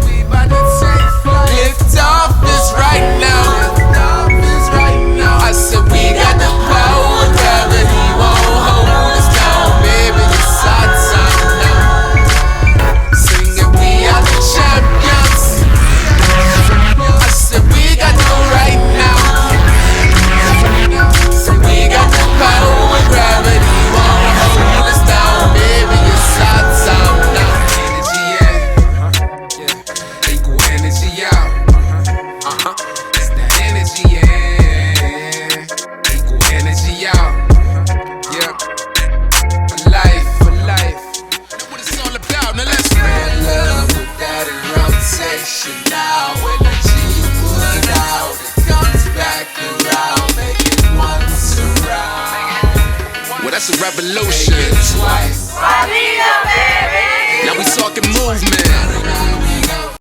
We bout to take flight. Lift off this right now. I said we got the power, gravity won't hold us down, baby. It's our time now. Singing, we are the champions. I said we got the right now. So we got the power, gravity won't hold us down, baby. It's our time now. Energy, yeah. Equal energy out. It's that energy, yeah. Equal energy out. Yeah. For life, for life. That's what it's all about. Now let's spread love without a rotation. Now energy you put out, it comes back around, make it once around. Well, that's a revolution. Make it twice. Swaliga, baby. Now we talking movement.